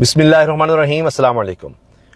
बिस्मिल्लाहिर्रहमानिर्रहीम, अस्सलाम वालेकुम।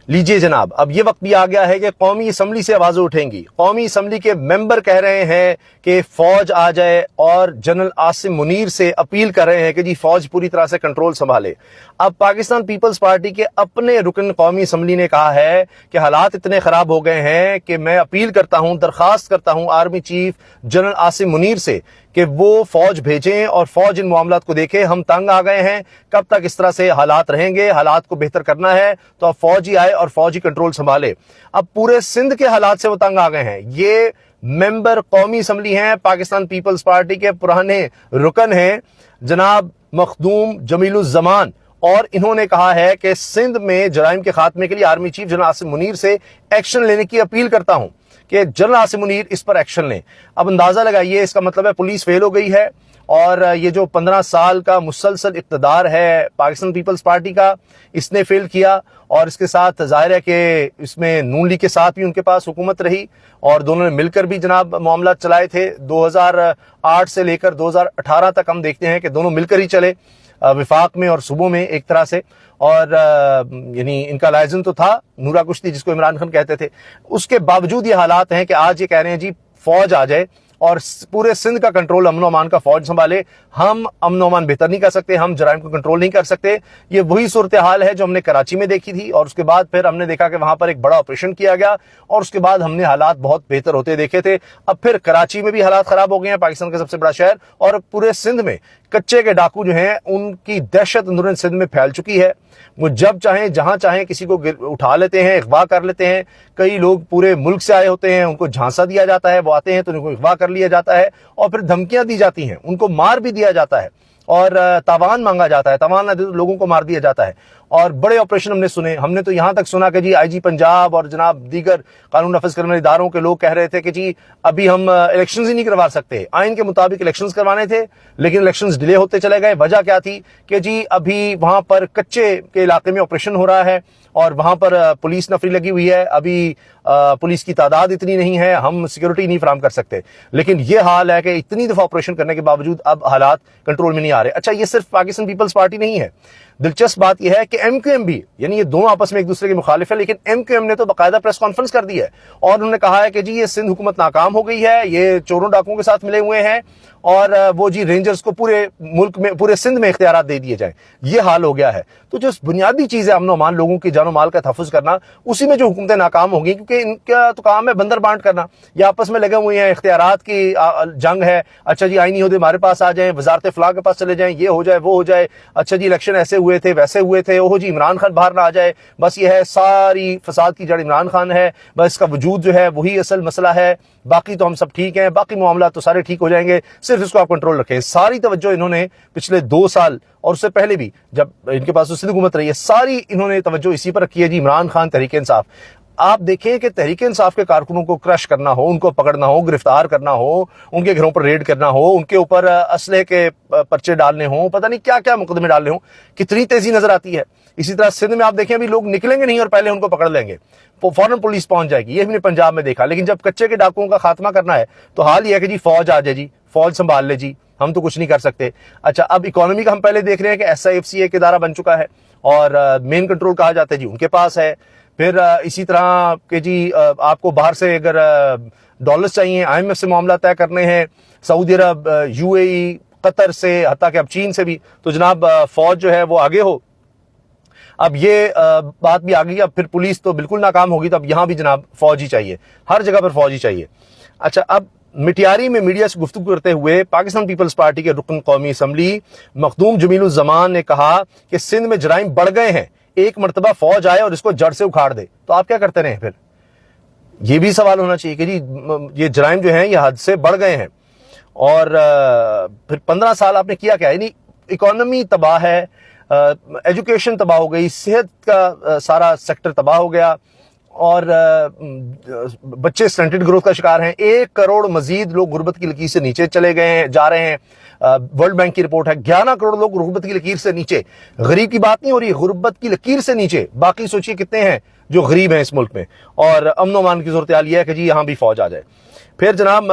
लीजिए जनाब, अब ये वक्त भी आ गया है कि कौमी असम्बली से आवाजें उठेंगी। कौमी असम्बली के मेंबर कह रहे हैं कि फौज आ जाए और जनरल आसिम मुनीर से अपील कर रहे हैं कि जी फौज पूरी तरह से कंट्रोल संभाले। अब पाकिस्तान पीपल्स पार्टी के अपने रुकन कौमी असम्बली ने कहा है कि हालात इतने खराब हो गए हैं कि मैं अपील करता हूं, दरखास्त करता हूं army chief general Asim Munir से कि वो फौज भेजें और फौज इन मामलात को देखे। हम तंग आ गए हैं, कब तक इस तरह से हालात रहेंगे, हालात को बेहतर करना है तो अब फौज ही आए और फौज ही कंट्रोल संभाले। अब पूरे सिंध के हालात से वो तंग आ गए हैं। ये मेंबर कौमी असम्बली हैं, पाकिस्तान पीपल्स पार्टी के पुराने रुकन हैं जनाब मखदूम जमीलुज़्ज़मान, और इन्होंने कहा है कि सिंध में जराइम के खात्मे के लिए army chief general Asim Munir से एक्शन लेने की अपील करता हूं कि जनरल आसिम मुनीर इस पर एक्शन लें। अब अंदाजा लगाइए, इसका मतलब है पुलिस फेल हो गई है और ये जो 15 साल का मुसलसल इक़्तिदार है पाकिस्तान पीपल्स पार्टी का, इसने फेल किया। और इसके साथ जाहिर है कि इसमें नून लीग के साथ भी उनके पास हुकूमत रही और दोनों ने मिलकर भी जनाब मामला चलाए थे। 2008 से लेकर 2018 तक हम देखते हैं कि दोनों मिलकर ही चले, विफाक में और सूबों में एक तरह से। और यानी इनका लाइजन तो था नूरा कुश्ती, जिसको इमरान खान कहते थे। उसके बावजूद ये हालात हैं कि आज ये कह रहे हैं जी फौज आ जाए और पूरे सिंध का कंट्रोल अमन अमान का फौज संभाले। हम अमन अमान बेहतर नहीं कर सकते, हम जराइम को कंट्रोल नहीं कर सकते। ये वही सूरत हाल है जो हमने कराची में देखी थी और उसके बाद फिर हमने देखा कि वहां पर एक बड़ा ऑपरेशन किया गया और उसके बाद हमने हालात बहुत बेहतर होते देखे थे। अब फिर कराची में भी हालात खराब हो गए हैं, पाकिस्तान का सबसे बड़ा शहर, और पूरे सिंध में कच्चे के डाकू जो हैं उनकी दहशत अंदरूनी सिंध में फैल चुकी है। वो जब चाहें जहां चाहें किसी को उठा लेते हैं, अगवा कर लेते हैं। कई लोग पूरे मुल्क से आए होते हैं, उनको झांसा दिया जाता है, वो आते हैं तो उनको अगवा कर लिया जाता है और फिर धमकियां दी जाती हैं, उनको मार भी दिया जाता है और तावान मांगा जाता है, तावान ना दे तो लोगों को मार दिया जाता है। और बड़े ऑपरेशन हमने सुने, हमने तो यहां तक सुना कि जी आईजी पंजाब और जनाब दीगर कानून नाफिज करने वाले इदारों के लोग कह रहे थे कि जी अभी हम इलेक्शंस ही नहीं करवा सकते। आइन के मुताबिक इलेक्शंस करवाने थे लेकिन इलेक्शंस डिले होते चले गए। वजह क्या थी कि जी अभी वहां पर कच्चे के इलाके में ऑपरेशन हो रहा है और वहां पर पुलिस नफरी लगी हुई है, अभी पुलिस की तादाद इतनी नहीं है, हम सिक्योरिटी नहीं फराम कर सकते। लेकिन यह हाल है कि इतनी दफा ऑपरेशन करने के बावजूद अब हालात कंट्रोल में नहीं आ रहे। अच्छा, ये सिर्फ पाकिस्तान पीपल्स पार्टी नहीं है। दिलचस्प बात यह है कि एमक्यूएम भी, यानी ये दोनों आपस में एक दूसरे के मुखालिफ है, लेकिन एमक्यूएम ने तो बाकायदा प्रेस कॉन्फ्रेंस कर दी है और उन्होंने कहा है कि जी ये सिंध हुकूमत नाकाम हो गई है, ये चोरों डाकुओं के साथ मिले हुए हैं और वो जी रेंजर्स को पूरे मुल्क में, पूरे सिंध में इख्तियारात दे दिए जाएं। ये हाल हो गया है। तो जो बुनियादी चीज है अमन अमान, लोगों की जानो माल का तहफ़्फ़ुज़ करना, उसी में जो हुकूमतें नाकाम होंगी, क्योंकि इनका तो काम है बंदर बांट करना। ये आपस में लगे हुए हैं, इख्तियारात की जंग है। अच्छा जी आईनी ओहदे हमारे पास आ जाए, वजारत फलाह के पास चले जाएं, ये हो जाए वो हो जाए। अच्छा जी इलेक्शन ऐसे हुए थे वैसे हुए थे, ओहो जी इमरान खान बाहर ना आ जाए। बस ये है सारी फसाद की जड़ इमरान खान है, बस इसका वजूद जो है वही असल मसला है, बाकी तो हम सब ठीक हैं, बाकी मामला तो सारे ठीक हो जाएंगे, सिर्फ इसको आप कंट्रोल रखें। सारी तवज्जो इन्होंने पिछले 2 साल और उससे पहले भी जब इनके पास सिंध हुकूमत रही है, सारी इन्होंने तवज्जो इसी पर रखी है जी इमरान खान, तहरीक इंसाफ। आप देखें कि तहरीक इंसाफ के कारकुनों को क्रश करना हो, उनको पकड़ना हो, गिरफ्तार करना हो, उनके घरों पर रेड करना हो, उनके ऊपर असले के पर्चे डालने हो, पता नहीं क्या क्या मुकदमे डालने हो, कितनी तेजी नजर आती है। इसी तरह सिंध में आप देखें अभी लोग निकलेंगे नहीं और पहले उनको पकड़ लेंगे, फौरन पुलिस पहुंच जाएगी। ये हमने पंजाब में देखा। लेकिन जब कच्चे के डाकुओं का खात्मा करना है तो हाल ये है कि जी फौज आ जाए, जी फौज संभाल ले, जी हम तो कुछ नहीं कर सकते। अच्छा, अब इकोनॉमी का हम पहले देख रहे हैं कि SIFC एक इदारा बन चुका है और मेन कंट्रोल कहा जाता है जी उनके पास है। फिर इसी तरह के जी आपको बाहर से अगर डॉलर्स चाहिए, IMF से मामला तय करने हैं, सऊदी अरब, UAE, कतर से, हत्ता कि अब चीन से भी, तो जनाब फौज जो है वो आगे हो। अब ये बात भी आ गई, अब फिर पुलिस तो बिल्कुल नाकाम होगी, तो अब यहां भी जनाब फौज ही चाहिए, हर जगह पर फौज ही चाहिए। अच्छा, अब मिटियारी में मीडिया से गुफ्तगू करते हुए पाकिस्तान पीपल्स पार्टी के रुकन कौमी असम्बली मखदूम जमीलुज़्ज़मान ने कहा कि सिंध में जराइम बढ़ गए हैं, एक मरतबा फौज आए और इसको जड़ से उखाड़ दे। तो आप क्या करते रहे फिर? ये भी सवाल होना चाहिए कि जी ये जराइम जो हैं ये हद से बढ़ गए हैं और फिर 15 साल आपने किया क्या? यानी इकोनॉमी तबाह है, एजुकेशन तबाह हो गई, सेहत का सारा सेक्टर तबाह हो गया और बच्चे स्टंटेड ग्रोथ का शिकार हैं। 1 करोड़ मजीद लोग गुर्बत की लकीर से नीचे चले गए हैं, जा रहे हैं। वर्ल्ड बैंक की रिपोर्ट है 11 करोड़ लोग गुर्बत की लकीर से नीचे। गरीब की बात नहीं हो रही, गुर्बत की लकीर से नीचे। बाकी सोचिए कितने हैं जो गरीब हैं इस मुल्क में। और अमन अमान की सूरत हाल यह है कि जी यहां भी फौज आ जाए। फिर जनाब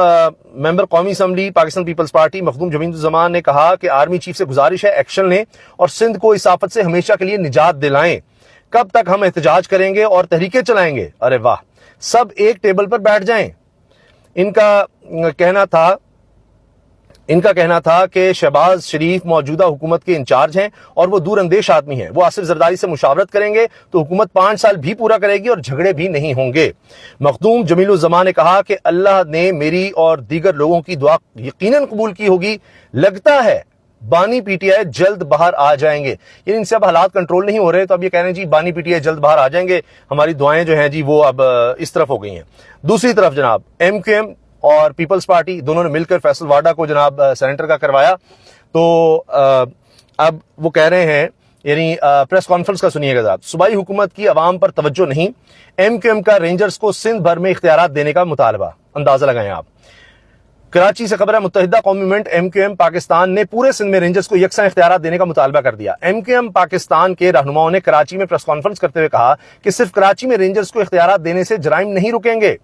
मेंबर कौमी assembly Pakistan Peoples Party Makhdoom जमीन ने कहा कि आर्मी चीफ से गुजारिश है एक्शन लें और सिंध को इस आफत से हमेशा के लिए निजात दिलाएं। कब तक हम एहतजाज करेंगे और तहरीकें चलाएंगे? अरे वाह, सब एक टेबल पर बैठ जाएं। इनका कहना था कि शहबाज शरीफ मौजूदा हुकूमत के इंचार्ज हैं और वो दूर अंदेश आदमी हैं। वो आसिफ जरदारी से मुशावरत करेंगे तो हुकूमत 5 साल भी पूरा करेगी और झगड़े भी नहीं होंगे। मखदूम जमील ने कहा कि अल्लाह ने मेरी और दीगर लोगों की दुआ यकीनन कबूल की होगी। लगता है बानी पीटीआई जल्द बाहर आ जाएंगे। यानी इनसे अब हालात कंट्रोल नहीं हो रहे तो अब ये कह रहे हैं जी बानी पीटीआई जल्द बाहर आ जाएंगे। हमारी दुआएं जो हैं जी वो अब इस तरफ हो गई हैं। दूसरी तरफ जनाब MQM और पीपल्स पार्टी दोनों ने मिलकर फैसल वाडा को जनाब सेनेटर का करवाया। तो अब वो कह रहे हैं, यानी प्रेस कॉन्फ्रेंस का सुनिएगा जनाब। सूबाई हुकूमत की अवाम पर तवज्जो नहीं, MQM का रेंजर्स को सिंध भर में इख्तियारात देने का मुतालबा। अंदाजा लगाएं आप। कराची से खबर है मुत्तहिदा कौमी मूवमेंट MQM पाकिस्तान ने पूरे सिंध में रेंजर्स को यकसा इख्तियारात देने का मुतालबा कर दिया। MQM पाकिस्तान के रहनुमाओं ने कराची में प्रेस कॉन्फ्रेंस करते हुए कहा कि सिर्फ कराची में रेंजर्स को इख्तियारात देने से जराइम नहीं रुकेंगे,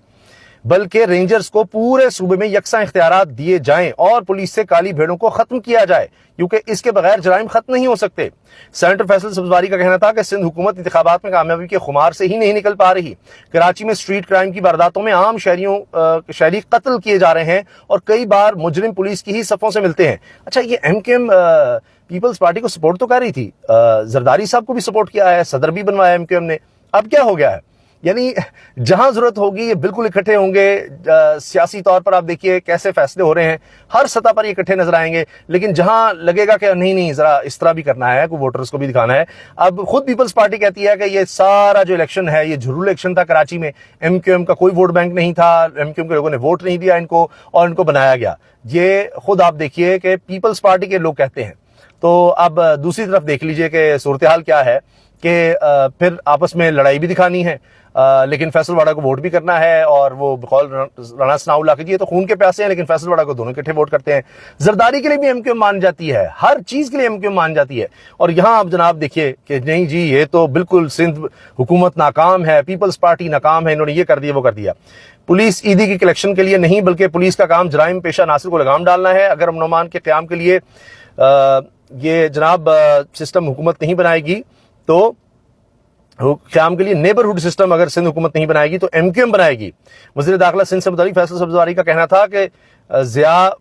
बल्कि रेंजर्स को पूरे सूबे में यकसा इख्तियारात दिए जाएं और पुलिस से काली भेड़ों को खत्म किया जाए, क्योंकि इसके बगैर जराइम खत्म नहीं हो सकते। सेनेटर फैसल सब्जवारी का कहना था कि सिंध हुकूमत इंतखाबात में कामयाबी के खुमार से ही नहीं निकल पा रही। कराची में स्ट्रीट क्राइम की वारदातों में आम शहरी कत्ल किए जा रहे हैं और कई बार मुजरिम पुलिस की ही सफों से मिलते हैं। अच्छा, ये MQM पीपल्स पार्टी को सपोर्ट तो कर रही थी, जरदारी साहब को भी सपोर्ट किया है, सदर भी बनवाया MQM ने। अब क्या हो गया है? यानी जहां जरूरत होगी ये बिल्कुल इकट्ठे होंगे। सियासी तौर पर आप देखिए कैसे फैसले हो रहे हैं, हर सतह पर ये इकट्ठे नजर आएंगे। लेकिन जहां लगेगा कि नहीं जरा इस तरह भी करना है, को वोटर्स को भी दिखाना है, अब खुद पीपल्स पार्टी कहती है कि ये सारा जो इलेक्शन है ये झुर्रू इलेक्शन था कराची में। MQM का कोई वोट बैंक नहीं था, MQM के लोगों ने वोट नहीं दिया इनको और इनको बनाया गया। ये खुद आप देखिए कि पीपल्स पार्टी के लोग कहते हैं। तो अब दूसरी तरफ देख लीजिए कि सूरत हाल क्या है कि फिर आपस में लड़ाई भी दिखानी है, लेकिन फैसल वाडा को वोट भी करना है। और वो बकौल राना सनाउल्लाह की तो खून के प्यासे हैं, लेकिन फैसल वाडा को दोनों इकट्ठे वोट करते हैं। जरदारी के लिए भी MQM मान जाती है, हर चीज के लिए MQM मान जाती है। और यहां आप जनाब देखिए कि नहीं जी ये तो बिल्कुल सिंध हुकूमत नाकाम है, पीपल्स पार्टी नाकाम है, इन्होंने ये कर दिया वो कर दिया। पुलिस ईदी की कलेक्शन के लिए नहीं, बल्कि पुलिस का काम जराइम पेशा नासिर को लगाम डालना है। अगर अमन अमान के क़याम के लिए ये जनाब सिस्टम हुकूमत नहीं बनाएगी तो क़याम के लिए नेबरहुड सिस्टम अगर सिंध हुकूमत नहीं बनाएगी तो MQM बनाएगी। वज़ीर दाखिला सिंध से मुतालिक फैसल सब्जवारी का कहना था कि ज़िया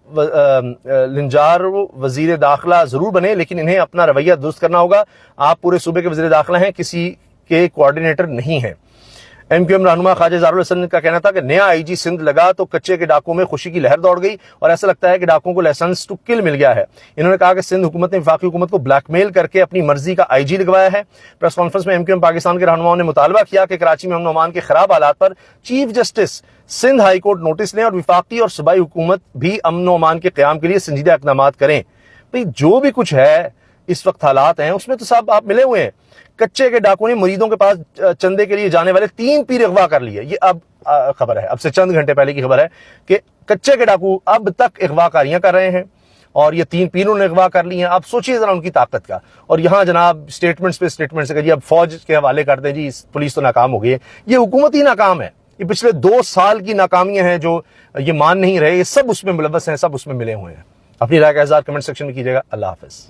लिंजार वज़ीर दाखिला जरूर बने, लेकिन इन्हें अपना रवैया दुरुस्त करना होगा। आप पूरे सूबे के वज़ीर दाखिला हैं, किसी के कोऑर्डिनेटर नहीं हैं। MQM रहनुमा ख्वाजा ज़ारुल हसन का कहना था कि नया IG सिंध लगा तो कच्चे के डाकुओं में खुशी की लहर दौड़ गई और ऐसा लगता है कि डाकुओं को लाइसेंस टू किल मिल गया है। इन्होंने कहा कि सिंध हुकूमत ने वफाकी हुकूमत को ब्लैकमेल करके अपनी मर्जी का IG लगवाया है। प्रेस कॉन्फ्रेंस में MQM पाकिस्तान के रहनुमाओं ने मुतालबा किया कि कराची में अमन अमान के खराब हालात पर chief justice Sindh high court notice लें और वफाकी और सूबाई हुकूमत भी अमन अमान के क़याम के लिए संजीदा इक़दामात करें। भाई जो भी कुछ है इस वक्त हालात हैं उसमें तो सब आप मिले हुए हैं। कच्चे के डाकू ने मुरीदों के पास चंदे के लिए जाने वाले 3 पीर अगवा कर लिए। ये अब खबर है, अब से चंद घंटे पहले की खबर है कि कच्चे के डाकू अब तक अगवाकारियां कर रहे हैं और ये 3 पीरों ने अगवा कर ली हैं। आप सोचिए जरा उनकी ताकत का। और यहां जनाब स्टेटमेंट्स पे स्टेटमेंट्स करिए, अब फौज के हवाले कर दें जी पुलिस तो नाकाम हो गई है। ये हुकूमत ही नाकाम है। ये पिछले 2 साल की नाकामियां हैं जो ये मान नहीं रहे, ये सब उसमें मुलव्वस हैं, सब उसमें मिले हुए हैं। अपनी राय का इज़हार कमेंट सेक्शन में कीजिएगा। अल्लाह हाफिज।